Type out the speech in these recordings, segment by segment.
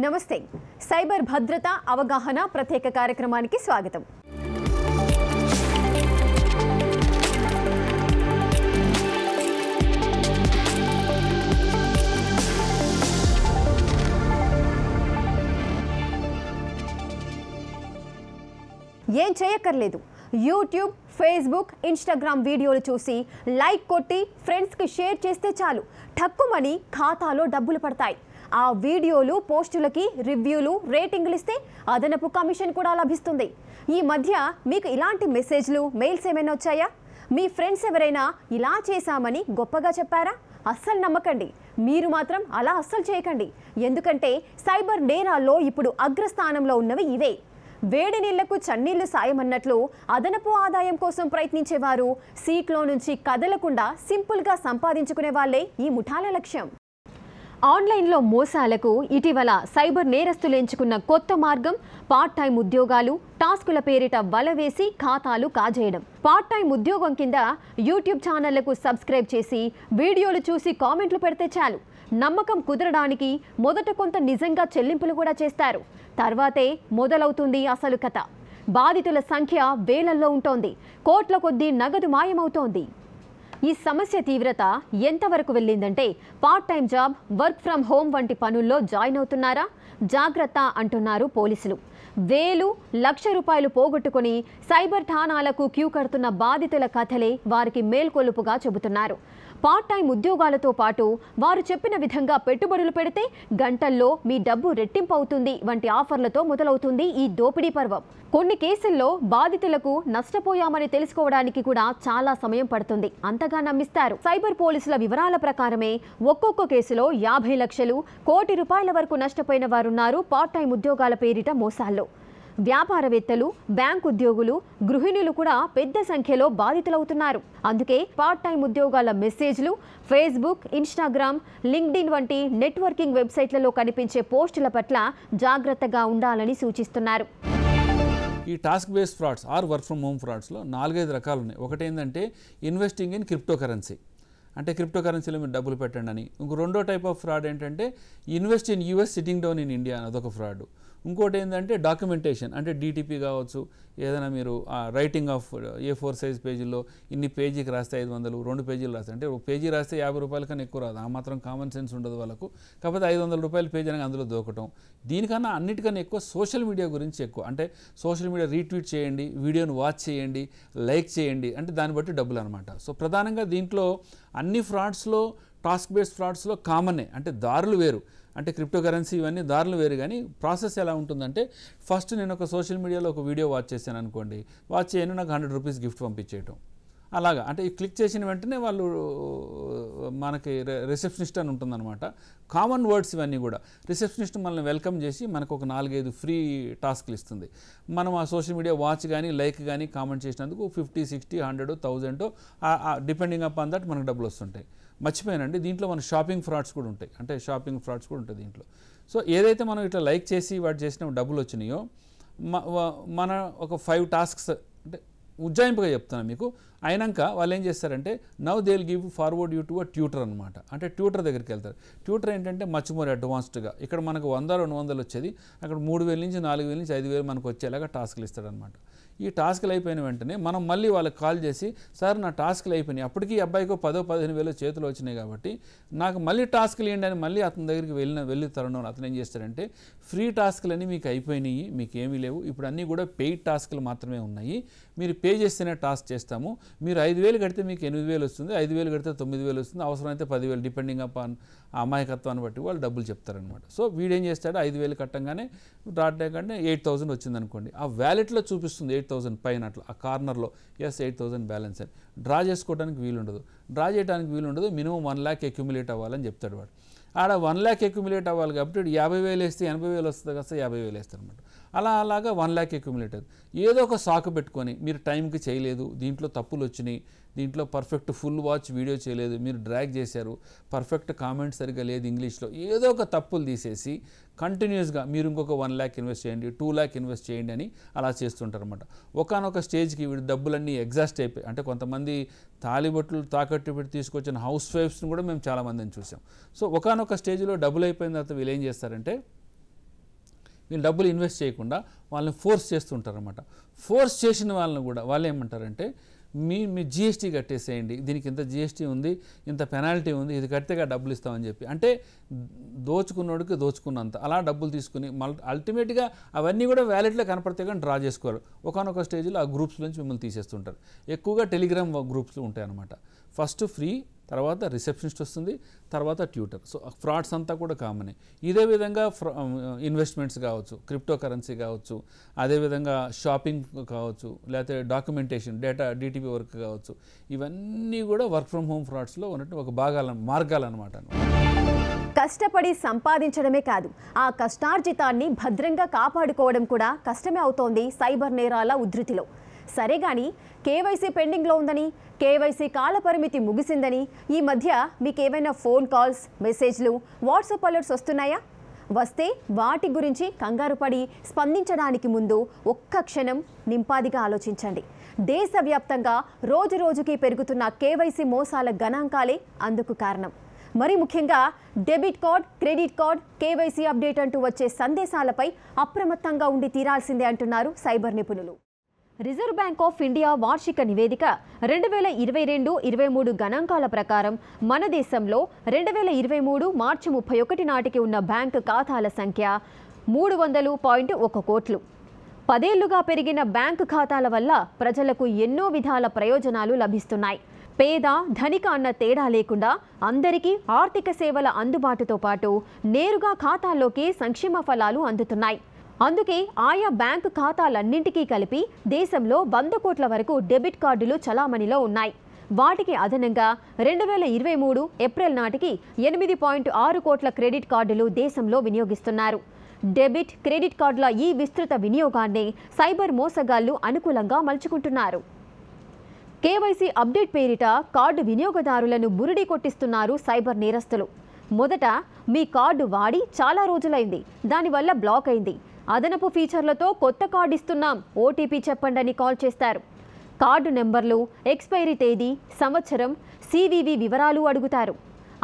నమస్తే సైబర్ భద్రత అవగాహన ప్రత్యేక కార్యక్రమానికి స్వాగతం. ఏం చేయక్కర్లేదు, యూట్యూబ్, ఫేస్బుక్, ఇన్స్టాగ్రామ్ వీడియోలు చూసి లైక్ కొట్టి ఫ్రెండ్స్కి షేర్ చేస్తే చాలు, టక్కుమని ఖాతాలో డబ్బులు పడతాయి. ఆ వీడియోలు, పోస్టులకి రివ్యూలు, రేటింగ్లు ఇస్తే అదనపు కమిషన్ కూడా లభిస్తుంది. ఈ మధ్య మీకు ఇలాంటి మెసేజ్లు, మెయిల్స్ ఏమైనా వచ్చాయా? మీ ఫ్రెండ్స్ ఎవరైనా ఇలా చేశామని గొప్పగా చెప్పారా? అస్సలు నమ్మకండి. మీరు మాత్రం అలా అస్సలు చేయకండి. ఎందుకంటే సైబర్ నేరాల్లో ఇప్పుడు అగ్రస్థానంలో ఉన్నవి ఇవే. వేడి నీళ్లకు చన్నీళ్లు సాయమన్నట్లు అదనపు ఆదాయం కోసం ప్రయత్నించేవారు సీట్లో నుంచి కదలకుండా సింపుల్గా సంపాదించుకునే వాళ్ళే ఈ ముఠాల లక్ష్యం. ఆన్లైన్లో మోసాలకు ఇటీవల సైబర్ నేరస్తులు ఎంచుకున్న కొత్త మార్గం పార్ట్ టైం ఉద్యోగాలు, టాస్కుల పేరిట వల వేసి ఖాతాలు కాజేయడం. పార్ట్ టైం ఉద్యోగం కింద యూట్యూబ్ ఛానళ్లకు సబ్స్క్రైబ్ చేసి వీడియోలు చూసి కామెంట్లు పెడితే చాలు, నమ్మకం కుదరడానికి మొదట కొంత నిజంగా చెల్లింపులు కూడా చేస్తారు. తర్వాతే మొదలవుతుంది అసలు కథ. బాధితుల సంఖ్య వేలల్లో ఉంటోంది. కోట్ల కొద్దీ నగదు మాయమవుతోంది. ఈ సమస్య తీవ్రత ఎంతవరకు వెళ్ళిందంటే part time job, work from home వంటి పనుల్లో జాయిన్ అవుతున్నారా? జాగ్రత్త అంటున్నారు పోలీసులు. వేలు, లక్ష రూపాయలు పోగొట్టుకుని సైబర్ ఠాణాలకు క్యూ కడుతున్న బాధితుల కథలే వారికి మేల్కొలుపుగా చెబుతున్నారు. పార్ట్ టైం ఉద్యోగాలతో పాటు వారు చెప్పిన విధంగా పెట్టుబడులు పెడితే గంటల్లో మీ డబ్బు రెట్టింపు అవుతుంది వంటి ఆఫర్లతో మొదలవుతుంది ఈ దోపిడీ పర్వం. కొన్ని కేసుల్లో బాధితులకు నష్టపోయామని తెలుసుకోవడానికి కూడా చాలా సమయం పడుతుంది. అంతగా నమ్మిస్తారు. సైబర్ పోలీసుల వివరాల ప్రకారమే ఒక్కొక్క కేసులో 50 లక్షలు, కోటి రూపాయల వరకు నష్టపోయిన వారున్నారు పార్ట్ టైం ఉద్యోగాల పేరిట మోసాల్లో. వ్యాపారవేత్తలు, బ్యాంక్ ఉద్యోగులు, గృహిణులు కూడా పెద్ద సంఖ్యలో బాధితులవుతున్నారు. అందుకే పార్ట్ టైం ఉద్యోగాల మెసేజ్లు ఫేస్బుక్, ఇన్స్టాగ్రామ్, లింక్డ్ఇన్ వంటి నెట్వర్కింగ్ వెబ్సైట్లలో కనిపించే పోస్టుల పట్ల జాగ్రత్తగా ఉండాలని సూచిస్తున్నారు. ఈ task based frauds or work from home ఫ్రాడ్స్లో 4-5 రకాలు ఉన్నాయి. ఒకటి ఏంటంటే ఇన్వెస్టింగ్ ఇన్ క్రిప్టో కరెన్సీ, అంటే క్రిప్టో కరెన్సీలో మీరు డబ్బులు పెట్టండి అని. రెండో టైప్ ఆఫ్ ఫ్రాడ్ ఏంటంటే invest in US sitting down in India, అదొక ఫ్రాడ్. ఇంకోటి ఏంటంటే డాక్యుమెంటేషన్, అంటే డిటిపి కావచ్చు, ఏదైనా మీరు రైటింగ్ ఆఫ్ A4 సైజ్ పేజీల్లో ఇన్ని పేజీకి రాస్తే 500, 2 పేజీలు రాస్తే, అంటే ఒక పేజీ రాస్తే 50 రూపాయల కన్నా ఎక్కువ రాదు. ఆ మాత్రం కామన్ సెన్స్ ఉండదు వాళ్ళకు. కాకపోతే 500 రూపాయల పేజీ అనేది అందులో దూకటం. దీనికన్నా అన్నిటికన్నా ఎక్కువ సోషల్ మీడియా గురించి ఎక్కువ, అంటే సోషల్ మీడియా రీట్వీట్ చేయండి, వీడియోని వాచ్ చేయండి, లైక్ చేయండి, అంటే దాన్ని బట్టి డబ్బులు అనమాట. సో ప్రధానంగా దీంట్లో అన్ని ఫ్రాడ్స్లో, టాస్క్ బేస్డ్ ఫ్రాడ్స్లో కామనే, అంటే దారులు వేరు. అంటే క్రిప్టో కరెన్సీ ఇవన్నీ దారులు వేరు. కానీ ప్రాసెస్ ఎలా ఉంటుందంటే, ఫస్ట్ నేను ఒక సోషల్ మీడియాలో ఒక వీడియో వాచ్ చేశాను అనుకోండి, వాచ్ చేయను, నాకు 100 రూపీస్ గిఫ్ట్ పంపించేయటం. అలాగా అంటే ఈ క్లిక్ చేసిన వెంటనే వాళ్ళు మనకి రిసెప్షనిస్ట్ అని ఉంటుందన్నమాట. కామన్ వర్డ్స్ ఇవన్నీ కూడా. రిసెప్షనిస్ట్ మనల్ని వెల్కమ్ చేసి మనకు ఒక 4-5 ఫ్రీ టాస్క్లు ఇస్తుంది. మనం ఆ సోషల్ మీడియా వాచ్ కానీ, లైక్ కానీ, కామెంట్ చేసినందుకు 50, 60, 100, 1000 డిపెండింగ్ అపాన్ దట్ మనకు డబ్బులు వస్తుంటాయి. మర్చిపోయానండి, దీంట్లో మన షాపింగ్ ఫ్రాడ్స్ కూడా ఉంటాయి. అంటే షాపింగ్ ఫ్రాడ్స్ కూడా ఉంటాయి దీంట్లో. సో ఏదైతే మనం ఇట్లా లైక్ చేసి వాటి చేసిన డబ్బులు వచ్చినాయో, మన ఒక 5 టాస్క్స్ అంటే ఉజ్జాయింపుగా చెప్తాను మీకు. అయినాక వాళ్ళు ఏం చేస్తారంటే, now they will give forward you to a tutor అనమాట. అంటే ట్యూటర్ దగ్గరికి వెళ్తారు. ట్యూటర్ ఏంటంటే మచ్ మోర్ అడ్వాన్స్డ్గా, ఇక్కడ మనకు 100-200 వచ్చేది, అక్కడ 3000 నుంచి 4000 నుంచి 5000 మనకు వచ్చేలాగా టాస్క్లు ఇస్తాడనమాట. ఈ టాస్క్లు అయిపోయిన వెంటనే మనం మళ్ళీ వాళ్ళకి కాల్ చేసి, సార్ నా టాస్క్లు అయిపోయినాయి, అప్పటికి ఈ అబ్బాయికి 10-15 చేతులు వచ్చినాయి కాబట్టి నాకు మళ్ళీ టాస్క్లు ఇవ్వండి అని మళ్ళీ అతని దగ్గరికి వెళ్ళి తరుణం అతను ఏం చేస్తాడంటే, ఫ్రీ టాస్క్లు అన్నీ మీకు అయిపోయినాయి, మీకు ఏమీ లేవు, ఇప్పుడు అన్నీ కూడా పెయిడ్ టాస్క్లు మాత్రమే ఉన్నాయి, మీరు పే చేస్తేనే టాస్క్ చేస్తాము, మీరు 5000 కడితే మీకు 8000 వస్తుంది, 5000 కడితే 9000 వస్తుంది, అవసరమైతే 10,000 డిపెండింగ్ అపాన్ ఆ అమాయకత్వాన్ని బట్టి వాళ్ళు డబ్బులు చెప్తారనమాట. సో వీడేం చేస్తాడు, 5000 కట్టంగానే కంటే 8000 వచ్చింది అనుకోండి, ఆ వ్యాలెట్లో చూపిస్తుంది 8000 పైన అట్లా ఆ కార్నర్లో, ఎస్ 8000 బ్యాలెన్స్ అని. డ్రా చేసుకోవడానికి వీలుండదు. డ్రా చేయడానికి వీలుండదు, మినిమం 1 lakh అక్యుములేట్ అవ్వాలని చెప్తాడు వాడు. ఆడ 1 lakh అక్యుములేట్ అవ్వాలి కాబట్టి 50,000 వేస్తే 80,000 వస్తుంది కదా, 50,000 వేస్తారు అనమాట. అలాగా 1 lakh అక్యుములేట్ అవుతుంది. ఏదో ఒక సాకు పెట్టుకొని, మీరు టైంకి చేయలేదు, దీంట్లో తప్పులు వచ్చినాయి, దీంట్లో పర్ఫెక్ట్ ఫుల్ వాచ్ వీడియో చేయలేదు, మీరు డ్రాగ్ చేశారు, పర్ఫెక్ట్ కామెంట్ సరిగ్గా లేదు ఇంగ్లీష్లో, ఏదో ఒక తప్పులు తీసేసి కంటిన్యూస్గా మీరు ఇంకొక 1 lakh ఇన్వెస్ట్ చేయండి, 2 lakh ఇన్వెస్ట్ చేయండి అని అలా చేస్తుంటారు అనమాట. ఒకనొక స్టేజ్కి వీడి డబ్బులన్నీ ఎగ్జాస్ట్ అయిపోయి, అంటే కొంతమంది తాలిబొట్లు తాకట్టు పెట్టి తీసుకొచ్చిన హౌస్ వైఫ్స్ని కూడా మేము చాలామందిని చూసాం. సో ఒకనొక స్టేజ్లో డబ్బులు అయిపోయిన తర్వాత వీళ్ళు ఏం చేస్తారంటే, వీళ్ళు డబ్బులు ఇన్వెస్ట్ చేయకుండా వాళ్ళని ఫోర్స్ చేస్తుంటారు అనమాట. ఫోర్స్ చేసిన వాళ్ళని కూడా వాళ్ళు ఏమంటారంటే మీ జిఎస్టీ కట్టేసేయండి, దీనికి ఇంత జిఎస్టీ ఉంది, ఇంత పెనాల్టీ ఉంది, ఇది కడితేగా డబ్బులు ఇస్తామని చెప్పి, అంటే దోచుకున్నోడికి దోచుకున్నంత అలా డబ్బులు తీసుకుని అల్టిమేట్గా అవన్నీ కూడా వ్యాలెట్లో కనపడితే కానీ డ్రా చేసుకోరు. ఒకనొక స్టేజ్లో ఆ గ్రూప్స్ నుంచి మిమ్మల్ని తీసేస్తుంటారు. ఎక్కువగా టెలిగ్రామ్ గ్రూప్స్ ఉంటాయన్నమాట. ఫస్ట్ ఫ్రీ, తర్వాత రిసెప్షనిస్ట్ వస్తుంది, తర్వాత ట్యూటర్. సో ఫ్రాడ్స్ అంతా కూడా కామనే. ఇదే విధంగా ఇన్వెస్ట్మెంట్స్ కావచ్చు, క్రిప్టో కరెన్సీ కావచ్చు, అదేవిధంగా షాపింగ్ కావచ్చు, లేకపోతే డాక్యుమెంటేషన్ డిటిపి వర్క్ కావచ్చు, ఇవన్నీ కూడా వర్క్ ఫ్రమ్ హోమ్ ఫ్రాడ్స్లో ఉన్నట్టు ఒక మార్గాలు అనమాట. కష్టపడి సంపాదించడమే కాదు, ఆ కష్టార్జితాన్ని భద్రంగా కాపాడుకోవడం కూడా కష్టమే అవుతోంది సైబర్ నేరాల ఉధృతిలో. సరే గాని కేవైసీ పెండింగ్లో ఉందని, కేవైసీ కాలపరిమితి ముగిసిందని ఈ మధ్య మీకు ఏమైనా ఫోన్ కాల్స్, మెసేజ్లు, వాట్సాప్ అలర్ట్స్ వస్తున్నాయా? వస్తే వాటి గురించి కంగారు పడి స్పందించడానికి ముందు ఒక్క క్షణం నింపాదిగా ఆలోచించండి. దేశవ్యాప్తంగా రోజు రోజుకి పెరుగుతున్న కేవైసీ మోసాల గణాంకాలే అందుకు కారణం. మరి ముఖ్యంగా debit card, credit card, KYC update అంటూ వచ్చే సందేశాలపై అప్రమత్తంగా ఉండి తీరాల్సిందే అంటున్నారు సైబర్ నిపుణులు. రిజర్వ్ బ్యాంక్ ఆఫ్ ఇండియా వార్షిక నివేదిక 2022-23 గణాంకాల ప్రకారం మన దేశంలో 2023 మార్చి 31 నాటికి ఉన్న బ్యాంకు ఖాతాల సంఖ్య 300.1 కోట్లు. 10 ఏళ్లుగా పెరిగిన బ్యాంకు ఖాతాల వల్ల ప్రజలకు ఎన్నో విధాల ప్రయోజనాలు లభిస్తున్నాయి. పేద, ధనిక అన్న తేడా లేకుండా అందరికీ ఆర్థిక సేవల అందుబాటుతో పాటు నేరుగా ఖాతాల్లోకి సంక్షేమ ఫలాలు అందుతున్నాయి. అందుకే ఆయా బ్యాంకు ఖాతాలన్నింటికీ కలిపి దేశంలో 100 కోట్ల వరకు డెబిట్ కార్డులు చలామణిలో ఉన్నాయి. వాటికి అదనంగా 2023 ఏప్రిల్ నాటికి 8.6 కోట్ల క్రెడిట్ కార్డులు దేశంలో వినియోగిస్తున్నారు. డెబిట్, క్రెడిట్ కార్డుల ఈ విస్తృత వినియోగాన్ని సైబర్ మోసగాళ్లు అనుకూలంగా మలుచుకుంటున్నారు. కేవైసీ అప్డేట్ పేరిట కార్డు వినియోగదారులను బురిడి కొట్టిస్తున్నారు సైబర్ నేరస్తులు. మొదట మీ కార్డు వాడి చాలా రోజులైంది, దానివల్ల బ్లాక్ అయింది, అదనపు ఫీచర్లతో కొత్త కార్డు ఇస్తున్నాం, ఓటీపీ చెప్పండి కాల్ చేస్తారు. కార్డు నెంబర్లు, ఎక్స్పైరీ తేదీ, సంవత్సరం, సివివి వివరాలు అడుగుతారు.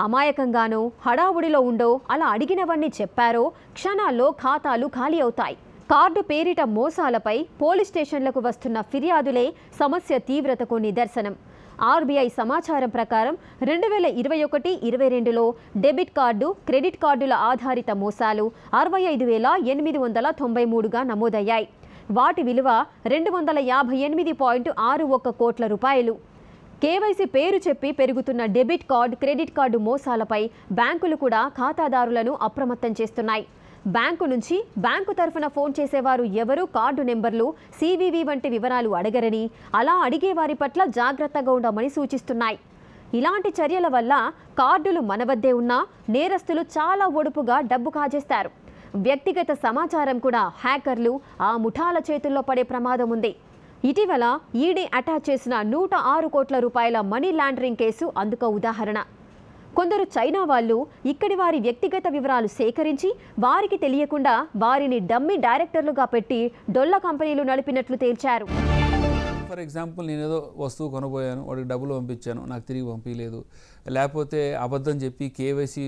అమాయకంగానో హడావుడిలో ఉండో అలా అడిగినవన్నీ చెప్పారో క్షణాల్లో ఖాతాలు ఖాళీ అవుతాయి. కార్డు పేరిట మోసాలపై పోలీస్ స్టేషన్లకు వస్తున్న ఫిర్యాదులే సమస్య తీవ్రతకు నిదర్శనం. ఆర్బీఐ సమాచారం ప్రకారం 2021-22లో డెబిట్ కార్డు, క్రెడిట్ కార్డుల ఆధారిత మోసాలు 65,893గా నమోదయ్యాయి. వాటి విలువ 258.61 కోట్ల రూపాయలు. కేవైసీ పేరు చెప్పి పెరుగుతున్న డెబిట్ కార్డు, క్రెడిట్ కార్డు మోసాలపై బ్యాంకులు కూడా ఖాతాదారులను అప్రమత్తం చేస్తున్నాయి. బ్యాంకు నుంచి బ్యాంకు తరఫున ఫోన్ చేసేవారు ఎవరూ కార్డు నెంబర్లు, సివివి వంటి వివరాలు అడగరని, అలా అడిగేవారి పట్ల జాగ్రత్తగా ఉండమని సూచిస్తున్నాయి. ఇలాంటి చర్యల వల్ల కార్డులు మన వద్దే ఉన్నా నేరస్తులు చాలా ఒడుపుగా డబ్బు కాజేస్తారు. వ్యక్తిగత సమాచారం కూడా హ్యాకర్లు, ఆ ముఠాల చేతుల్లో పడే ప్రమాదం ఉంది. ఇటీవల ఈడీ అటాచ్ చేసిన 106 కోట్ల రూపాయల మనీ లాండరింగ్ కేసు అందుకు ఉదాహరణ. కొందరు చైనా వాళ్ళు ఇక్కడి వారి వ్యక్తిగత వివరాలు సేకరించి వారికి తెలియకుండా వారిని డమ్మీ డైరెక్టర్లుగా పెట్టి డొల్ల కంపెనీలు నడిపినట్లు తేల్చారు. ఫర్ ఎగ్జాంపుల్, నేను ఏదో వస్తువు కొనబోయాను, వాడికి డబ్బులు పంపించాను, నాకు తిరిగి పంపించలేదు, లేకపోతే అబద్ధం చెప్పి కేవైసీ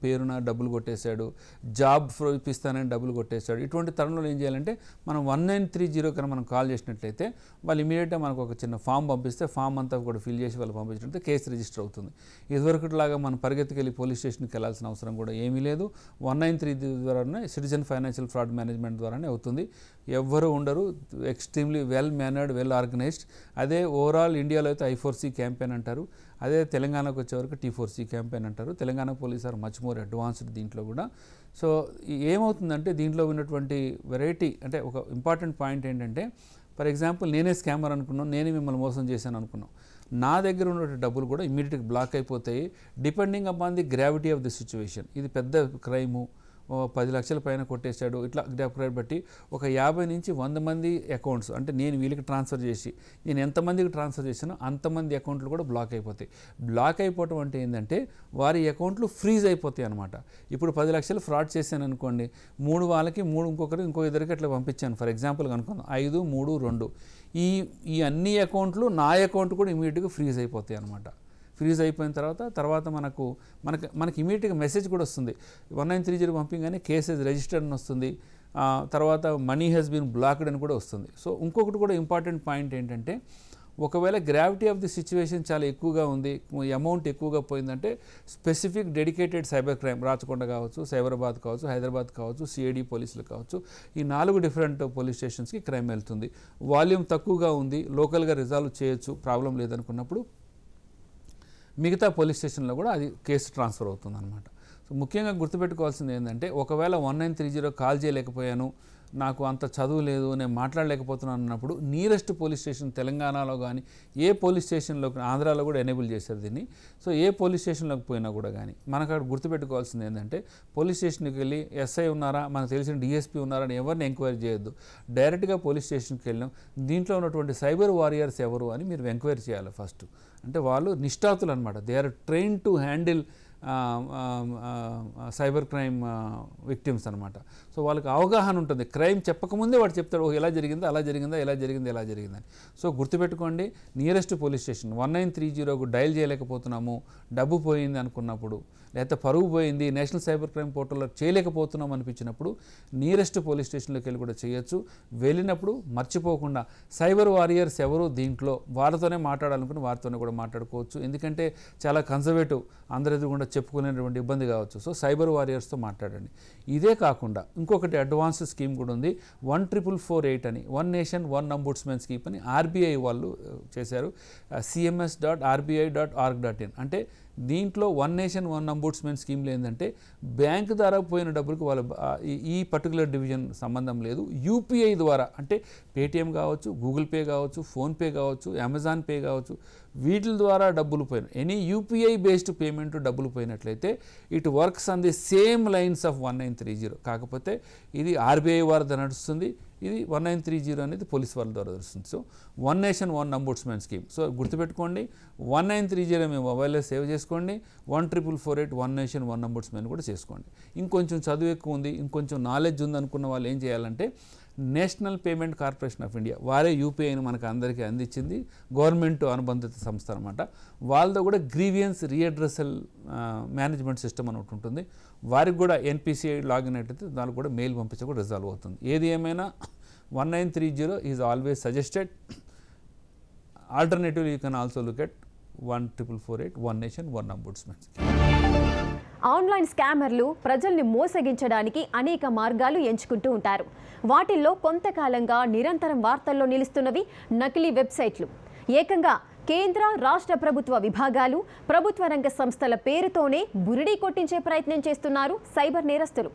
పేరున డబ్బులు కొట్టేశాడు, జాబ్ ఇప్పిస్తానని డబ్బులు కొట్టేశాడు. ఇటువంటి తరుణంలో ఏం చేయాలంటే మనం 1930 కన్నా మనం కాల్ చేసినట్లయితే వాళ్ళు ఇమీడియట్గా మనకు ఒక చిన్న ఫామ్ పంపిస్తే ఫామ్ అంతా కూడా ఫిల్ చేసి వాళ్ళు పంపించినట్లయితే కేసు రిజిస్టర్ అవుతుంది. ఇదివరకులాగా మనం పరిగెత్తుకెళ్ళి పోలీస్ స్టేషన్కి వెళ్ళాల్సిన అవసరం కూడా ఏమీ లేదు. 193 ద్వారానే సిటిజన్ ఫైనాన్షియల్ ఫ్రాడ్ మేనేజ్మెంట్ ద్వారానే అవుతుంది. ఎవ్వరూ ఉండరు, extremely well mannered, well organised. అదే ఓవరాల్ ఇండియాలో అయితే I4C క్యాంపెయిన్ అంటారు, అదే తెలంగాణకు వచ్చేవరకు T4C క్యాంపెయిన్ అంటారు. Telangana police are much more advanced దీంట్లో కూడా. సో ఏమవుతుందంటే దీంట్లో ఉన్నటువంటి వెరైటీ, అంటే ఒక ఇంపార్టెంట్ పాయింట్ ఏంటంటే, ఫర్ ఎగ్జాంపుల్ నేనే స్కామర్ అనుకున్నాను, నేనే మిమ్మల్ని మోసం చేశాను అనుకున్నాం, నా దగ్గర ఉన్న డబ్బులు కూడా ఇమీడియట్గా బ్లాక్ అయిపోతాయి, depending upon the gravity of the situation. ఇది పెద్ద క్రైము, 10 లక్షల పైన కొట్టేశాడు, ఇట్లా గ్రాఫ్ బట్టి ఒక 50 నుంచి 100 మంది అకౌంట్స్, అంటే నేను వీళ్ళకి ట్రాన్స్ఫర్ చేసి నేను ఎంతమందికి ట్రాన్స్ఫర్ చేశానో అంతమంది అకౌంట్లు కూడా బ్లాక్ అయిపోతాయి. బ్లాక్ అయిపోవటం అంటే ఏంటంటే వారి అకౌంట్లు ఫ్రీజ్ అయిపోతాయి అనమాట. ఇప్పుడు 10 లక్షలు ఫ్రాడ్ చేశాను అనుకోండి, 3 వాళ్ళకి 3 ఇంకొకరికి ఇంకో ఇద్దరికి అట్లా పంపించాను ఫర్ ఎగ్జాంపుల్గా అనుకుందాం, 5, 3, 2 ఈ అన్ని అకౌంట్లు నా అకౌంట్ కూడా ఇమీడియట్గా ఫ్రీజ్ అయిపోతాయి అనమాట. ఫ్రీజ్ అయిపోయిన తర్వాత మనకి ఇమీడియట్గా మెసేజ్ కూడా వస్తుంది. 1930 పంపించగానే కేసెస్ రిజిస్టర్డ్ అని వస్తుంది. తర్వాత మనీ హ్యాస్ బీన్ బ్లాక్డ్ అని కూడా వస్తుంది. సో ఇంకొకటి కూడా ఇంపార్టెంట్ పాయింట్ ఏంటంటే, ఒకవేళ గ్రావిటీ ఆఫ్ ది సిచ్యువేషన్ చాలా ఎక్కువగా ఉంది, అమౌంట్ ఎక్కువగా పోయిందంటే specific dedicated cyber crime, Rachakonda కావచ్చు, సైబరాబాద్ కావచ్చు, హైదరాబాద్ కావచ్చు, సిఐడి పోలీసులు కావచ్చు, ఈ 4 డిఫరెంట్ పోలీస్ స్టేషన్స్కి క్రైమ్ వెళ్తుంది. వాల్యూమ్ తక్కువగా ఉంది, లోకల్గా రిజాల్వ్ చేయొచ్చు, ప్రాబ్లం లేదనుకున్నప్పుడు మిగతా పోలీస్ స్టేషన్లో కూడా అది కేసు ట్రాన్స్ఫర్ అవుతుంది అనమాట. సో ముఖ్యంగా గుర్తుపెట్టుకోవాల్సింది ఏంటంటే, ఒకవేళ 1930 కాల్ చేయలేకపోయాను, నాకు అంత చదువు లేదు, నేను మాట్లాడలేకపోతున్నాను అన్నప్పుడు నియరెస్ట్ పోలీస్ స్టేషన్ తెలంగాణలో కానీ ఏ పోలీస్ స్టేషన్లో, ఆంధ్రాలో కూడా ఎనేబుల్ చేశారు దీన్ని. సో ఏ పోలీస్ స్టేషన్లోకి పోయినా కూడా కానీ మనకు అక్కడ గుర్తుపెట్టుకోవాల్సింది ఏంటంటే, పోలీస్ స్టేషన్కి వెళ్ళి ఎస్ఐ ఉన్నారా, మనకు తెలిసిన డిఎస్పీ ఉన్నారా అని ఎవరిని ఎంక్వైరీ చేయొద్దు. డైరెక్ట్గా పోలీస్ స్టేషన్కి వెళ్ళాం, దీంట్లో ఉన్నటువంటి సైబర్ వారియర్స్ ఎవరు అని మీరు ఎంక్వైరీ చేయాలి ఫస్ట్. అంటే వాళ్ళు నిష్ఠాతులు అనమాట. They are train to handle cyber crime victims అనమాట. సో వాళ్ళకి అవగాహన ఉంటుంది. క్రైమ్ చెప్పకముందే వాడు చెప్తాడు, ఓ ఎలా జరిగిందా, అలా జరిగిందా, ఎలా జరిగిందని. సో గుర్తుపెట్టుకోండి, నియరెస్ట్ పోలీస్ స్టేషన్ 1930కు డయల్ చేయలేకపోతున్నాము, డబ్బు పోయింది అనుకున్నప్పుడు, లేకపోతే పరుగు పోయింది, నేషనల్ సైబర్ క్రైమ్ పోర్టల్లో చేయలేకపోతున్నాం అనిపించినప్పుడు నియరెస్ట్ పోలీస్ స్టేషన్లోకి వెళ్ళి కూడా చేయొచ్చు. వెళ్ళినప్పుడు మర్చిపోకుండా సైబర్ వారియర్స్ ఎవరు దీంట్లో, వారితోనే మాట్లాడాలనుకుని వారితోనే కూడా మాట్లాడుకోవచ్చు. ఎందుకంటే చాలా కన్జర్వేటివ్, అందరి ఎదురుగుండా చెప్పుకునేటువంటి ఇబ్బంది కావచ్చు. సో సైబర్ వారియర్స్తో మాట్లాడండి. ఇదే కాకుండా ఇంకొకటి అడ్వాన్స్ స్కీమ్ కూడా ఉంది, 14448 అని, one nation one ombudsmen scheme అని ఆర్బీఐ వాళ్ళు చేశారు. cms.rbi.org.in. అంటే దీంట్లో వన్ నేషన్ వన్ అంబుడ్స్మెన్ స్కీమ్లో ఏంటంటే, బ్యాంక్ ద్వారా పోయిన డబ్బులకు వాళ్ళ ఈ పర్టికులర్ డివిజన్ సంబంధం లేదు. యూపీఐ ద్వారా, అంటే పేటిఎం కావచ్చు, గూగుల్ పే కావచ్చు, ఫోన్పే కావచ్చు, అమెజాన్ పే కావచ్చు, వీటి ద్వారా డబ్బులు పోయిన ఎనీ యూపీఐ బేస్డ్ పేమెంట్ డబ్బులు పోయినట్లయితే it works on the same lines of 1930. కాకపోతే ఇది ఆర్బీఐ వారి నడుస్తుంది, ఇది 1930 అనేది పోలీస్ వాళ్ళ ద్వారా నడుస్తుంది. So one nation one ombudsmen scheme. So గుర్తుపెట్టుకోండి, 1930 మీ మొబైల్లో సేవ్ చేసుకోండి, 14448 వన్ నేషన్ వన్ అంబుడ్స్మెన్ కూడా చేసుకోండి. ఇంకొంచెం చదువు ఎక్కువ ఉంది, ఇంకొంచెం నాలెడ్జ్ ఉంది అనుకున్న వాళ్ళు ఏం చేయాలంటే, national payment corporation of India, వారే యూపీఐని మనకు అందరికీ అందించింది, గవర్నమెంట్ అనుబంధిత సంస్థ అనమాట. వాళ్ళతో కూడా గ్రీవియన్స్ రీఅడ్రసల్ మేనేజ్మెంట్ సిస్టమ్ అని ఒకటి ఉంటుంది. వారికి కూడా ఎన్పిసిఐ లాగిన్ అయితే దానికి కూడా మెయిల్ పంపించే కూడా రిజాల్వ్ అవుతుంది. ఏది ఏమైనా 1930 is always suggested. Alternative you can also look at 14448 one nation one ombudsmen. Online స్కామర్లు ప్రజల్ని మోసగించడానికి అనేక మార్గాలు ఎంచుకుంటూ ఉంటారు. వాటిల్లో కొంతకాలంగా నిరంతరం వార్తల్లో నిలుస్తున్నవి నకిలీ వెబ్సైట్లు. ఏకంగా కేంద్ర రాష్ట్ర ప్రభుత్వ విభాగాలు, ప్రభుత్వ రంగ సంస్థల పేరుతోనే బురిడీ కొట్టించే ప్రయత్నం చేస్తున్నారు సైబర్ నేరస్తులు.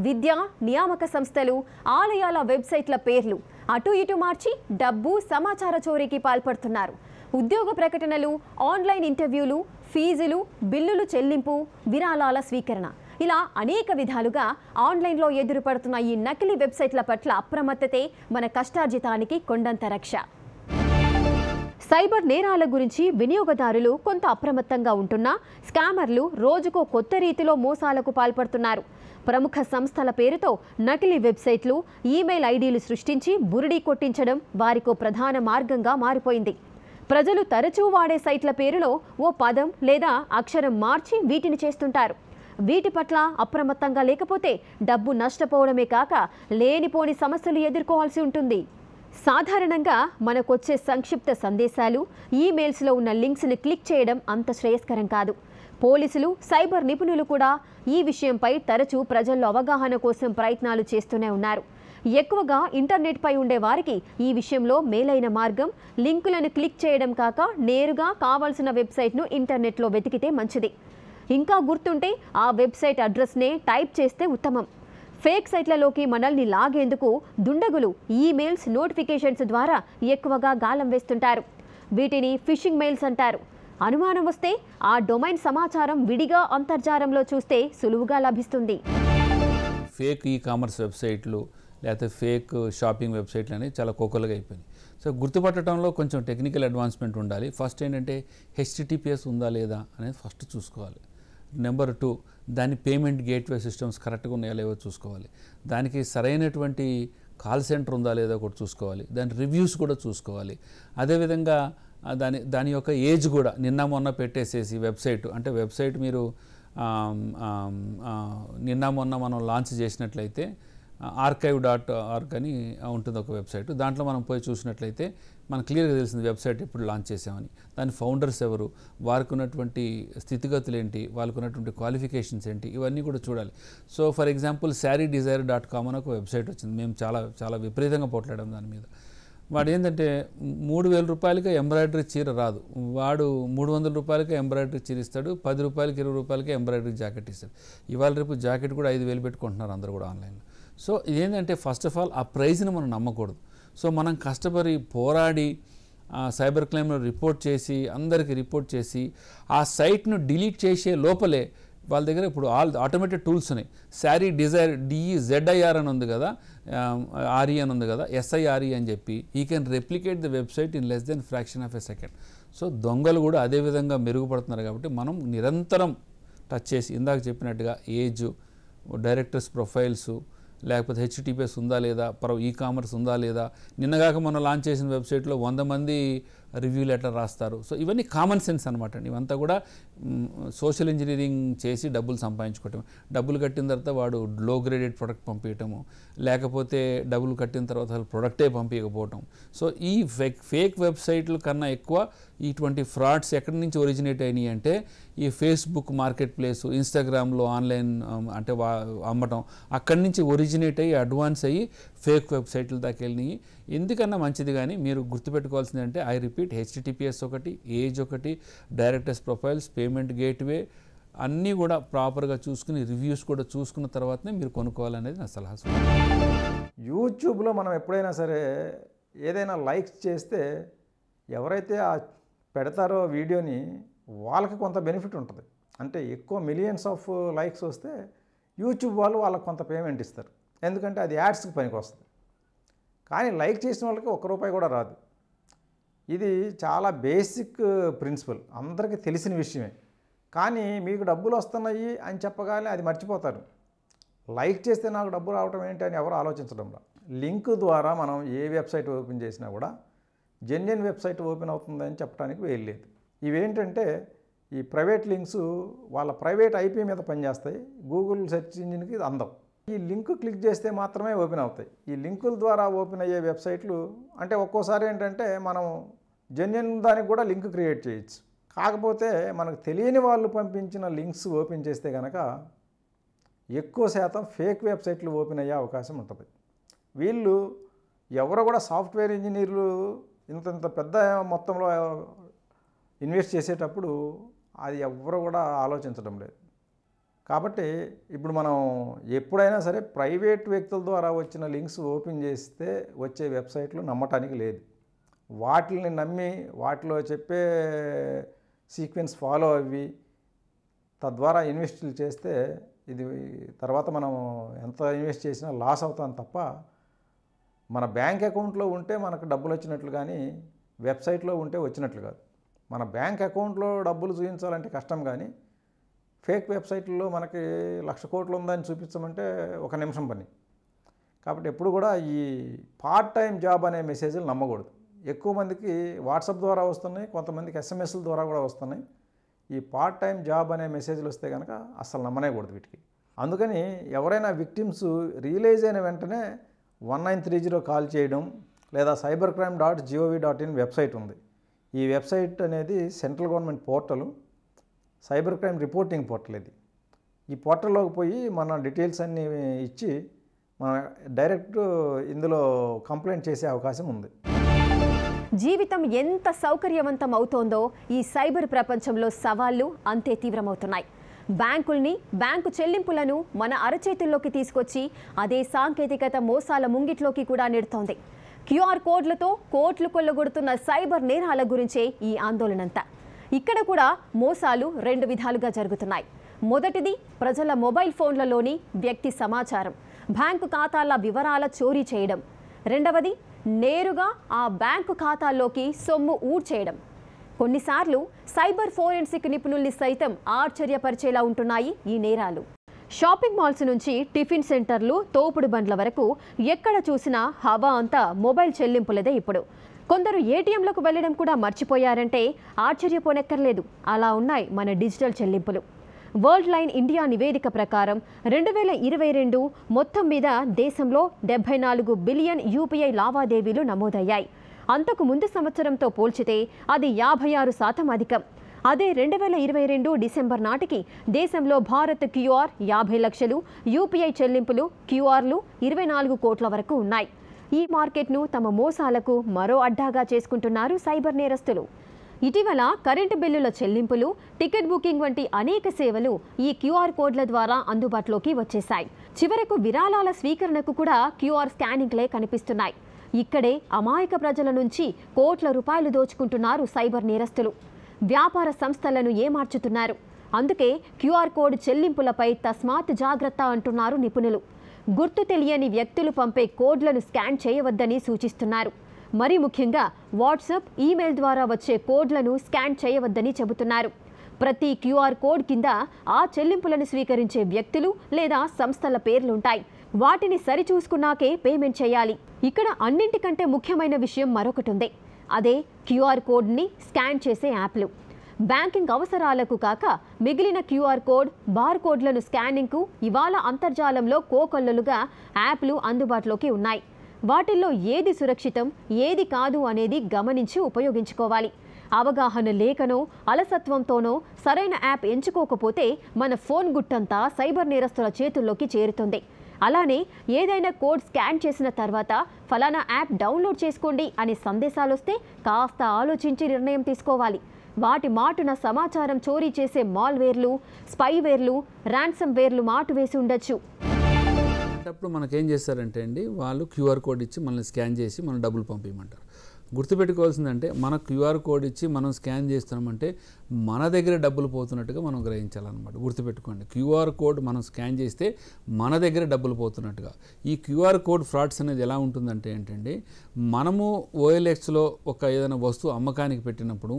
విద్యా నియామక సంస్థలు, ఆలయాల వెబ్సైట్ల పేర్లు అటు ఇటు మార్చి డబ్బు, సమాచార చోరీకి పాల్పడుతున్నారు. ఉద్యోగ ప్రకటనలు, ఆన్లైన్ ఇంటర్వ్యూలు, ఫీజులు, బిల్లులు చెల్లింపు, విరాళాల స్వీకరణ, ఇలా అనేక విధాలుగా ఆన్లైన్లో ఎదురుపడుతున్న ఈ నకిలీ వెబ్సైట్ల పట్ల అప్రమత్తతే మన కష్టార్జితానికి కొండంత రక్ష. సైబర్ నేరాల గురించి వినియోగదారులు కొంత అప్రమత్తంగా ఉంటున్నా స్కామర్లు రోజుకో కొత్త రీతిలో మోసాలకు పాల్పడుతున్నారు. ప్రముఖ సంస్థల పేరుతో నకిలీ వెబ్సైట్లు, ఈమెయిల్ ఐడీలు సృష్టించి బురిడీ కొట్టించడం వారికో ప్రధాన మార్గంగా మారిపోయింది. ప్రజలు తరచూ వాడే సైట్ల పేరులో ఓ పదం లేదా అక్షరం మార్చి వీటిని చేస్తుంటారు. వీటి పట్ల అప్రమత్తంగా లేకపోతే డబ్బు నష్టపోవడమే కాక లేనిపోని సమస్యలు ఎదుర్కోవాల్సి ఉంటుంది. సాధారణంగా మనకొచ్చే సంక్షిప్త సందేశాలు, ఈమెయిల్స్లో ఉన్న లింక్స్ని క్లిక్ చేయడం అంత శ్రేయస్కరం కాదు. పోలీసులు, సైబర్ నిపుణులు కూడా ఈ విషయంపై తరచూ ప్రజల్లో అవగాహన కోసం ప్రయత్నాలు చేస్తూనే ఉన్నారు. ఎక్కువగా ఇంటర్నెట్పై ఉండే వారికి ఈ విషయంలో మేలైన మార్గం లింకులను క్లిక్ చేయడం కాక నేరుగా కావాల్సిన వెబ్సైట్ను ఇంటర్నెట్లో వెతికితే మంచిది. ఇంకా గుర్తుంటే ఆ వెబ్సైట్ అడ్రస్నే టైప్ చేస్తే ఉత్తమం. ఫేక్ సైట్లలోకి మనల్ని లాగేందుకు దుండగులు ఈమెయిల్స్, నోటిఫికేషన్స్ ద్వారా ఎక్కువగా గాలం వేస్తుంటారు. వీటిని ఫిషింగ్ మెయిల్స్ అంటారు. అనుమానం వస్తే ఆ డొమైన్ సమాచారం విడిగా అంతర్జాలంలో చూస్తే సులువుగా లభిస్తుంది. ఫేక్ ఈ కామర్స్ వెబ్సైట్లు లేకపోతే ఫేక్ షాపింగ్ వెబ్సైట్లు అనేవి చాలా కోకొల్లగా అయిపోయినాయి. సో గుర్తుపట్టడంలో కొంచెం టెక్నికల్ అడ్వాన్స్మెంట్ ఉండాలి. ఫస్ట్ ఏంటంటే HTTPS ఉందా లేదా అనేది ఫస్ట్ చూసుకోవాలి. నెంబర్ 2, దాని పేమెంట్ గేట్వే సిస్టమ్స్ కరెక్ట్గా ఉన్నాయా లేవో చూసుకోవాలి. దానికి సరైనటువంటి కాల్ సెంటర్ ఉందా లేదా కూడా చూసుకోవాలి. దాని రివ్యూస్ కూడా చూసుకోవాలి. అదేవిధంగా దాని యొక్క ఏజ్ కూడా నిన్న మొన్న పెట్టేసేసి వెబ్సైట్, అంటే వెబ్సైట్ మీరు నిన్న మొన్న మనం లాంచ్ చేసినట్లయితే archive.org అని ఉంటుంది ఒక వెబ్సైట్. దాంట్లో మనం పోయి చూసినట్లయితే మనకు క్లియర్గా తెలిసింది వెబ్సైట్ ఎప్పుడు లాంచ్ చేసామని, దాని ఫౌండర్స్ ఎవరు, వారికి ఉన్నటువంటి స్థితిగతులు ఏంటి, వాళ్ళకు ఉన్నటువంటి క్వాలిఫికేషన్స్ ఏంటి, ఇవన్నీ కూడా చూడాలి. సో ఫర్ ఎగ్జాంపుల్ sarydesire.com అని ఒక వెబ్సైట్ వచ్చింది. మేము చాలా విపరీతంగా పోట్లాడాం దాని మీద. వాడు ఏంటంటే 3,000 రూపాయలకి ఎంబ్రాయిడరీ చీర రాదు, వాడు 300 రూపాయలకి ఎంబ్రాయిడరీ చీర ఇస్తాడు, 10 రూపాయలకి 20 రూపాయలకి ఎంబ్రాయిడరీ జాకెట్ ఇస్తాడు. ఇవాళ రేపు జాకెట్ కూడా 5,000 పెట్టుకుంటున్నారు అందరూ కూడా ఆన్లైన్లో. సో ఇదేంటంటే ఫస్ట్ ఆఫ్ ఆల్ ఆ ప్రైజ్ని మనం నమ్మకూడదు. సో మనం కష్టపడి పోరాడి సైబర్ క్రైమ్లో రిపోర్ట్ చేసి అందరికీ రిపోర్ట్ చేసి ఆ సైట్ను డిలీట్ చేసే లోపలే వాళ్ళ దగ్గర ఇప్పుడు ఆటోమేటెడ్ టూల్స్ ఉన్నాయి. sarydesire DEZIR అని ఉంది కదా, RE అని ఉంది కదా, SIRE అని చెప్పి ఈ can replicate the website in less than fraction of a second. So దొంగలు కూడా అదే విధంగా మెరుగుపడుతున్నారు కాబట్టి మనం నిరంతరం టచ్ చేసి ఇందాక చెప్పినట్టుగా ఏజ్, డైరెక్టర్స్ ప్రొఫైల్స్, లేకపోతే HTTPS ఉందా లేదా, ఈ-కామర్స్ ఉందా లేదా, నిన్నగాక మనం లాంచ్ చేసిన వెబ్సైట్లో 100 మంది రివ్యూలు ఎట్లా రాస్తారు. సో ఇవన్నీ కామన్ సెన్స్ అనమాట అండి. ఇవంతా కూడా సోషల్ ఇంజనీరింగ్ చేసి డబ్బులు సంపాదించుకోవటం, డబ్బులు కట్టిన తర్వాత వాడు లో గ్రేడెడ్ ప్రొడక్ట్ పంపించటము, లేకపోతే డబ్బులు కట్టిన తర్వాత అసలు ప్రొడక్టే పంపించకపోవటం. సో ఈ ఫేక్ వెబ్సైట్ల కన్నా ఎక్కువ ఇటువంటి ఫ్రాడ్స్ ఎక్కడి నుంచి ఒరిజినేట్ అయినాయి అంటే ఈ ఫేస్బుక్ మార్కెట్ ప్లేస్, ఇన్స్టాగ్రామ్లో ఆన్లైన్ అంటే అమ్మటం, అక్కడి నుంచి ఒరిజినేట్ అయ్యి అడ్వాన్స్ అయ్యి ఫేక్ వెబ్సైట్ల దాకా వెళ్ళినాయి. ఎందుకన్నా మంచిది. కానీ మీరు గుర్తుపెట్టుకోవాల్సింది అంటే ఐ రిపీట్, HTTPS ఒకటి, ఏజ్ ఒకటి, డైరెక్టర్స్ ప్రొఫైల్స్, పేమెంట్ గేట్వే అన్నీ కూడా ప్రాపర్గా చూసుకుని రివ్యూస్ కూడా చూసుకున్న తర్వాతనే మీరు కొనుక్కోవాలనేది నా సలహా. యూట్యూబ్లో మనం ఎప్పుడైనా సరే ఏదైనా లైక్స్ చేస్తే ఎవరైతే పెడతారో వీడియోని వాళ్ళకి కొంత బెనిఫిట్ ఉంటుంది. అంటే ఎక్కువ మిలియన్స్ ఆఫ్ లైక్స్ వస్తే యూట్యూబ్ వాళ్ళు వాళ్ళకి కొంత పేమెంట్ ఇస్తారు, ఎందుకంటే అది యాడ్స్కి పనికి వస్తుంది. కానీ లైక్ చేసిన వాళ్ళకి ₹1 కూడా రాదు. ఇది చాలా బేసిక్ ప్రిన్సిపల్, అందరికీ తెలిసిన విషయమే. కానీ మీకు డబ్బులు వస్తున్నాయి అని చెప్పగానే అది మర్చిపోతారు. లైక్ చేస్తే నాకు డబ్బు రావడం ఏంటి అని ఎవరు ఆలోచించడంలో. లింక్ ద్వారా మనం ఏ వెబ్సైట్ ఓపెన్ చేసినా కూడా జెన్యున్ వెబ్సైట్ ఓపెన్ అవుతుందని చెప్పడానికి వేయలేదు. ఇవేంటంటే ఈ ప్రైవేట్ లింక్స్ వాళ్ళ ప్రైవేట్ IP మీద పనిచేస్తాయి, గూగుల్ సెర్చ్ ఇంజిన్కి అందం. ఈ లింక్ క్లిక్ చేస్తే మాత్రమే ఓపెన్ అవుతాయి. ఈ లింకుల ద్వారా ఓపెన్ అయ్యే వెబ్సైట్లు అంటే ఒక్కోసారి ఏంటంటే మనం జెన్యున్ దానికి కూడా లింక్ క్రియేట్ చేయొచ్చు. కాకపోతే మనకు తెలియని వాళ్ళు పంపించిన లింక్స్ ఓపెన్ చేస్తే కనుక ఎక్కువ శాతం ఫేక్ వెబ్సైట్లు ఓపెన్ అయ్యే అవకాశం ఉంటుంది. వీళ్ళు ఎవరో కూడా సాఫ్ట్వేర్ ఇంజనీర్లు ఇంత పెద్ద మొత్తంలో ఇన్వెస్ట్ చేసేటప్పుడు అది ఎవరు కూడా ఆలోచించడం లేదు. కాబట్టి ఇప్పుడు మనం ఎప్పుడైనా సరే ప్రైవేట్ వ్యక్తుల ద్వారా వచ్చిన లింక్స్ ఓపెన్ చేస్తే వచ్చే వెబ్సైట్లు నమ్మటానికి లేదు. వాటిని నమ్మి వాటిలో చెప్పే సీక్వెన్స్ ఫాలో అవ్వి తద్వారా ఇన్వెస్ట్లు చేస్తే ఇది తర్వాత మనం ఎంత ఇన్వెస్ట్ చేసినా లాస్ అవుతాం తప్ప మన బ్యాంక్ అకౌంట్లో ఉంటే మనకు డబ్బులు వచ్చినట్లు కానీ వెబ్సైట్లో ఉంటే వచ్చినట్లు కాదు. మన బ్యాంక్ అకౌంట్లో డబ్బులు చూపించాలంటే కష్టం, కానీ ఫేక్ వెబ్సైట్లో మనకి 1,00,000 కోట్లు ఉందని చూపించమంటే 1 నిమిషం పని. కాబట్టి ఎప్పుడు కూడా ఈ పార్ట్ టైం జాబ్ అనే మెసేజ్లు నమ్మకూడదు. ఎక్కువ మందికి వాట్సాప్ ద్వారా వస్తున్నాయి, కొంతమందికి SMS ద్వారా కూడా వస్తున్నాయి. ఈ పార్ట్ టైం జాబ్ అనే మెసేజ్లు వస్తే కనుక అస్సలు నమ్మనేకూడదు వీటికి. అందుకని ఎవరైనా విక్టిమ్స్ రియలైజ్ అయిన వెంటనే 1930 కాల్ చేయడం, లేదా cybercrime.gov.in వెబ్సైట్ ఉంది. ఈ వెబ్సైట్ అనేది central government portal, cyber crime reporting portal. ఇది ఈ పోర్టల్లోకి పోయి మన డీటెయిల్స్ అన్నీ ఇచ్చి మనం డైరెక్ట్ ఇందులో కంప్లైంట్ చేసే అవకాశం ఉంది. జీవితం ఎంత సౌకర్యవంతం అవుతోందో ఈ సైబర్ ప్రపంచంలో సవాళ్లు అంతే తీవ్రమవుతున్నాయి. బ్యాంకు చెల్లింపులను మన అరచేతుల్లోకి తీసుకొచ్చి అదే సాంకేతికత మోసాల ముంగిట్లోకి కూడా నెడుతోంది. QR కోడ్లతో కోట్లు కొల్లగొడుతున్న సైబర్ నేరాల గురించే ఈ ఆందోళనంతా. ఇక్కడ కూడా మోసాలు 2 విధాలుగా జరుగుతున్నాయి. మొదటిది ప్రజల మొబైల్ ఫోన్లలోని వ్యక్తి సమాచారం, బ్యాంకు ఖాతాల వివరాల చోరీ చేయడం. రెండవది నేరుగా ఆ బ్యాంకు ఖాతాల్లోకి సొమ్ము ఊడ్చేయడం. కొన్నిసార్లు సైబర్ ఫోరెన్సిక్ నిపుణుల్ని సైతం ఆశ్చర్యపరిచేలా ఉంటున్నాయి ఈ నేరాలు. షాపింగ్ మాల్స్ నుంచి టిఫిన్ సెంటర్లు, తోపుడు బండ్ల వరకు ఎక్కడ చూసినా హవా అంతా మొబైల్ చెల్లింపులదే. ఇప్పుడు కొందరు ఏటీఎంలకు వెళ్లడం కూడా మర్చిపోయారంటే ఆశ్చర్యపోనక్కర్లేదు. అలా ఉన్నాయి మన డిజిటల్ చెల్లింపులు. వరల్డ్ లైన్ ఇండియా నివేదిక ప్రకారం 2022 మొత్తం మీద దేశంలో 74 బిలియన్ యూపీఐ లావాదేవీలు నమోదయ్యాయి. అంతకు ముందు సంవత్సరంతో పోల్చితే అది 56% అధికం. అదే 2022 డిసెంబర్ నాటికి దేశంలో భారత్ క్యూఆర్ 50 లక్షలు, యూపీఐ చెల్లింపులు క్యూఆర్లు 24 కోట్ల వరకు ఉన్నాయి. ఈ మార్కెట్ను తమ మోసాలకు మరో అడ్డాగా చేసుకుంటున్నారు సైబర్ నేరస్తులు. ఇటీవల కరెంటు బిల్లుల చెల్లింపులు, టికెట్ బుకింగ్ వంటి అనేక సేవలు ఈ క్యూఆర్ కోడ్ల ద్వారా అందుబాటులోకి వచ్చేశాయి. చివరకు విరాళాల స్వీకరణకు కూడా క్యూఆర్ స్కానింగ్లే కనిపిస్తున్నాయి. ఇక్కడే అమాయక ప్రజల నుంచి కోట్ల రూపాయలు దోచుకుంటున్నారు సైబర్ నేరస్తులు. వ్యాపార సంస్థలను ఏమార్చుతున్నారు. అందుకే క్యూఆర్ కోడ్ చెల్లింపులపై తస్మాత్ జాగ్రత్త అంటున్నారు నిపుణులు. గుర్తు తెలియని వ్యక్తులు పంపే కోడ్లను స్కాన్ చేయవద్దని సూచిస్తున్నారు. మరీ ముఖ్యంగా వాట్సాప్, ఈమెయిల్ ద్వారా వచ్చే కోడ్లను స్కాన్ చేయవద్దని చెబుతున్నారు. ప్రతి క్యూఆర్ కోడ్ కింద ఆ చెల్లింపులను స్వీకరించే వ్యక్తులు లేదా సంస్థల పేర్లుంటాయి. వాటిని సరిచూసుకున్నాకే పేమెంట్ చేయాలి. ఇక్కడ అన్నింటికంటే ముఖ్యమైన విషయం మరొకటి ఉంది. అదే క్యూఆర్ కోడ్ని స్కాన్ చేసే యాప్లు. బ్యాంకింగ్ అవసరాలకు కాక మిగిలిన క్యూఆర్ కోడ్, బార్ కోడ్లను స్కానింగ్కు ఇవాళ అంతర్జాలంలో కోకొల్లలుగా యాప్లు అందుబాటులోకి ఉన్నాయి. వాటిల్లో ఏది సురక్షితం, ఏది కాదు అనేది గమనించి ఉపయోగించుకోవాలి. అవగాహన లేకనో అలసత్వంతోనో సరైన యాప్ ఎంచుకోకపోతే మన ఫోన్ గుట్టంతా సైబర్ నేరస్తుల చేతుల్లోకి చేరుతుంది. అలానే ఏదైనా కోడ్ స్కాన్ చేసిన తర్వాత ఫలానా యాప్ డౌన్లోడ్ చేసుకోండి అనే సందేశాలు వస్తే కాస్త ఆలోచించి నిర్ణయం తీసుకోవాలి. వాటి మాటున సమాచారం చోరీ చేసే మాల్వేర్లు, స్పైవేర్లు, ర్యాన్సమ్ వేర్లు మాటు వేసి ఉండొచ్చు. అప్పుడు మనకేం చేస్తారంటే అండి, వాళ్ళు క్యూఆర్ కోడ్ ఇచ్చి మనల్ని స్కాన్ చేసి మనం డబ్బులు పంపించమంటారు. గుర్తుపెట్టుకోవాల్సిందంటే మన క్యూఆర్ కోడ్ ఇచ్చి మనం స్కాన్ చేస్తున్నామంటే మన దగ్గర డబ్బులు పోతున్నట్టుగా మనం గ్రహించాలన్నమాట. గుర్తుపెట్టుకోండి, క్యూఆర్ కోడ్ మనం స్కాన్ చేస్తే మన దగ్గర డబ్బులు పోతున్నట్టుగా. ఈ క్యూఆర్ కోడ్ ఫ్రాడ్స్ అనేది ఎలా ఉంటుందంటే ఏంటండి, మనము ఓఎల్ఎక్స్లో ఒక ఏదైనా వస్తువు అమ్మకానికి పెట్టినప్పుడు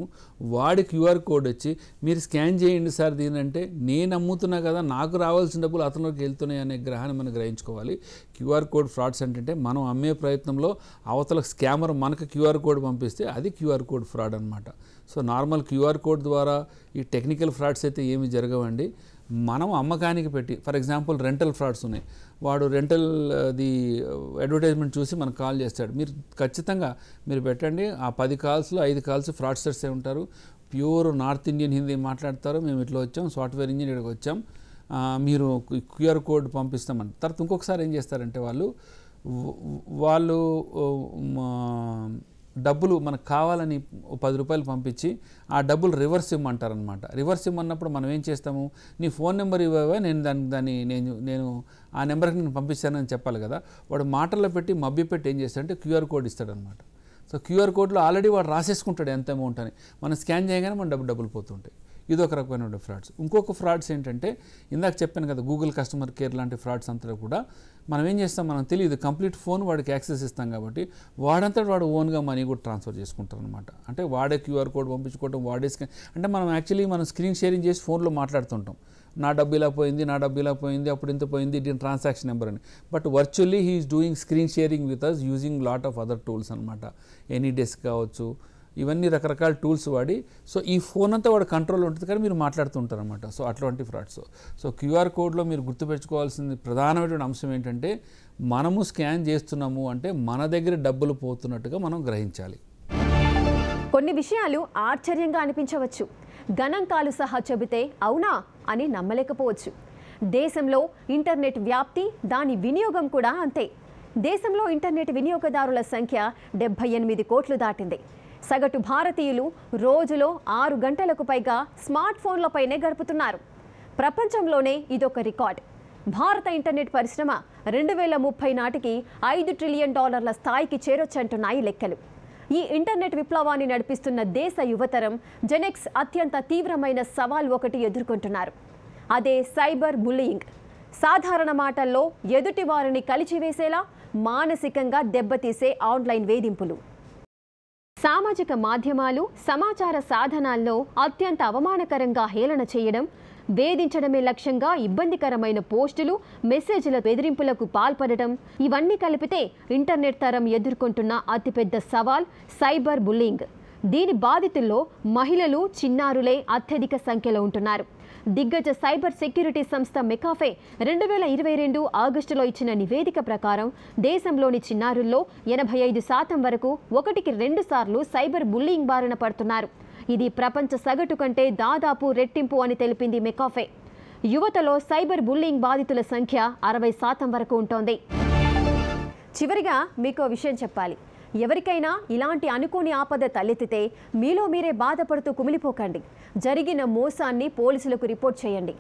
వాడి క్యూఆర్ కోడ్ వచ్చి మీరు స్కాన్ చేయండి సార్ దీనంటే, నేను అమ్ముతున్నా కదా నాకు రావాల్సిన డబ్బులు అతనిలోకి వెళ్తున్నాయి అనే గ్రహాన్ని మనం గ్రహించుకోవాలి. క్యూఆర్ కోడ్ ఫ్రాడ్స్ అంటే మనం అమ్మే ప్రయత్నంలో అవతల స్కామర్ మనకు క్యూఆర్ కోడ్ పంపిస్తే అది క్యూఆర్ కోడ్ ఫ్రాడ్ అనమాట. సో నార్మల్ క్యూఆర్ కోడ్ ద్వారా ఈ టెక్నికల్ ఫ్రాడ్స్ అయితే ఏమి జరగవండి. మనం అమ్మకానికి పెట్టి, ఫర్ ఎగ్జాంపుల్ రెంటల్ ఫ్రాడ్స్ ఉన్నాయి. వాడు రెంటల్ది అడ్వర్టైజ్మెంట్ చూసి మనకు కాల్ చేస్తాడు. మీరు ఖచ్చితంగా మీరు పెట్టండి, ఆ 10 కాల్స్లో 5 కాల్స్ ఫ్రాడ్స్టర్సే ఉంటారు. ప్యూర్ నార్త్ ఇండియన్ హిందీ మాట్లాడతారు. మేము ఇట్లా వచ్చాం, సాఫ్ట్వేర్ ఇంజనీర్కి వచ్చాం, మీరు క్యూఆర్ కోడ్ పంపిస్తామని. తర్వాత ఇంకొకసారి ఏం చేస్తారంటే వాళ్ళు డబ్బులు మనకు కావాలని 10 రూపాయలు పంపించి ఆ డబ్బులు రివర్స్ ఇమ్మంటారనమాట. రివర్స్ ఇమ్మన్నప్పుడు మనం ఏం చేస్తాము, నీ ఫోన్ నెంబర్ ఇవ్వవా, నేను ఆ నెంబర్కి నేను పంపిస్తానని చెప్పాలి కదా. వాడు మాటల్లో పెట్టి మభ్యపెట్టి ఏం చేస్తాడంటే క్యూఆర్ కోడ్ ఇస్తాడనమాట. సో క్యూఆర్ కోడ్లో ఆల్రెడీ వాడు రాసేసుకుంటాడు ఎంత అమౌంట్ అని. మనం స్కాన్ చేయగానే మన డబ్బులు పోతుంటాయి. ఇది ఒక రకమైన ఫ్రాడ్స్. ఇంకొక ఫ్రాడ్స్ ఏంటంటే, ఇందాక చెప్పాను కదా గూగుల్ కస్టమర్ కేర్ లాంటి ఫ్రాడ్స్ అంతా కూడా మనం ఏం చేస్తాం, మనం తెలియదు, కంప్లీట్ ఫోన్ వాడికి యాక్సెస్ ఇస్తాం కాబట్టి వాడంతా వాడు ఓన్గా మనీ కూడా ట్రాన్స్ఫర్ చేసుకుంటారు అనమాట. అంటే వాడే క్యూఆర్ కోడ్ పంపించుకోవడం, వాడే అంటే మనం యాక్చువల్లీ మనం స్క్రీన్ షేరింగ్ చేసి ఫోన్లో మాట్లాడుతుంటాం, నా డబ్బు ఇలా పోయింది, నా డబ్బు ఇలా పోయింది, అప్పుడు ఇంత పోయింది, దీని ట్రాన్సాక్షన్ నెంబర్ అని. But virtually he is doing screen sharing with us using lot of other tools అనమాట. ఎనీ డెస్క్ కావచ్చు, ఇవన్నీ రకరకాల టూల్స్ వాడి, సో ఈ ఫోన్ అంతా వాడు కంట్రోల్ ఉంటుంది కానీ మీరు మాట్లాడుతుంటారు అనమాట. సో అటువంటి ఫ్రాడ్స్. సో క్యూఆర్ కోడ్లో మీరు గుర్తుపెట్టుకోవాల్సింది ప్రధానమైనటువంటి అంశం ఏంటంటే, మనము స్కాన్ చేస్తున్నాము అంటే మన దగ్గర డబ్బులు పోతున్నట్టుగా మనం గ్రహించాలి. కొన్ని విషయాలు ఆశ్చర్యంగా అనిపించవచ్చు, గణాంకాలు సహా చెబితే అవునా అని నమ్మలేకపోవచ్చు. దేశంలో ఇంటర్నెట్ వ్యాప్తి, దాని వినియోగం కూడా అంతే. దేశంలో ఇంటర్నెట్ వినియోగదారుల సంఖ్య 78 కోట్లు దాటింది. సగటు భారతీయులు రోజులో 6 గంటలకు పైగా స్మార్ట్ ఫోన్లపైనే గడుపుతున్నారు. ప్రపంచంలోనే ఇదొక రికార్డ్. భారత ఇంటర్నెట్ పరిశ్రమ 2030 నాటికి $5 ట్రిలియన్ స్థాయికి చేరొచ్చంటున్నాయి లెక్కలు. ఈ ఇంటర్నెట్ విప్లవాన్ని నడిపిస్తున్న దేశ యువతరం జెనెక్స్ అత్యంత తీవ్రమైన సవాల్ ఒకటి ఎదుర్కొంటున్నారు. అదే సైబర్ బుల్లియింగ్. సాధారణ మాటల్లో ఎదుటి వారిని కలిచివేసేలా మానసికంగా దెబ్బతీసే ఆన్లైన్ వేధింపులు. సామాజిక మాధ్యమాలు, సమాచార సాధనాల్లో అత్యంత అవమానకరంగా హేళన చేయడం, వేధించడమే లక్ష్యంగా ఇబ్బందికరమైన పోస్టులు, మెసేజ్ల బెదిరింపులకు పాల్పడటం, ఇవన్నీ కలిపితే ఇంటర్నెట్ తరం ఎదుర్కొంటున్న అతిపెద్ద సవాల్ సైబర్ బుల్లింగ్. దీని బాధితుల్లో మహిళలు, చిన్నారులే అత్యధిక సంఖ్యలో ఉంటున్నారు. దిగ్గజ సైబర్ సెక్యూరిటీ సంస్థ మెకాఫే 2022 ఆగస్టులో ఇచ్చిన నివేదిక ప్రకారం దేశంలోని చిన్నారుల్లో 85% వరకు 1కి 2 సార్లు సైబర్ బుల్లింగ్ బారిన పడుతున్నారు. ఇది ప్రపంచ సగటు కంటే దాదాపు రెట్టింపు అని తెలిపింది మెకాఫే. యువతలో సైబర్ బుల్లింగ్ బాధితుల సంఖ్య 60% వరకు ఉంటోంది. చివరిగా మీకో విషయం చెప్పాలి. ఎవరికైనా ఇలాంటి అనుకోని ఆపద తలెత్తితే మీలో మీరే బాధపడుతూ కుమిలిపోకండి. జరిగిన మోసాన్ని పోలీసులకు రిపోర్ట్ చేయండి.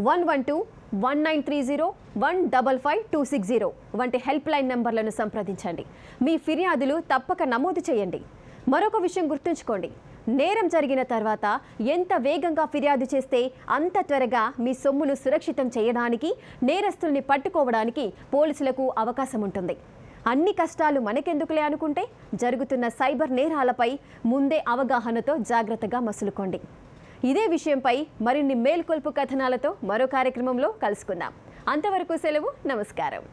112, 1930, 155-260 వంటి హెల్ప్ లైన్ నంబర్లను సంప్రదించండి. మీ ఫిర్యాదులు తప్పక నమోదు చేయండి. మరొక విషయం గుర్తుంచుకోండి, నేరం జరిగిన తర్వాత ఎంత వేగంగా ఫిర్యాదు చేస్తే అంత త్వరగా మీ సొమ్మును సురక్షితం చేయడానికి, నేరస్తుల్ని పట్టుకోవడానికి పోలీసులకు అవకాశం ఉంటుంది. అన్ని కష్టాలు మనకెందుకులే అనుకుంటే జరుగుతున్న సైబర్ నేరాలపై ముందే అవగాహనతో జాగ్రత్తగా మసులుకోండి. ఇదే విషయంపై మరిన్ని మేల్కొల్పు కథనాలతో మరో కార్యక్రమంలో కలుసుకుందాం. అంతవరకు సెలవు. నమస్కారం.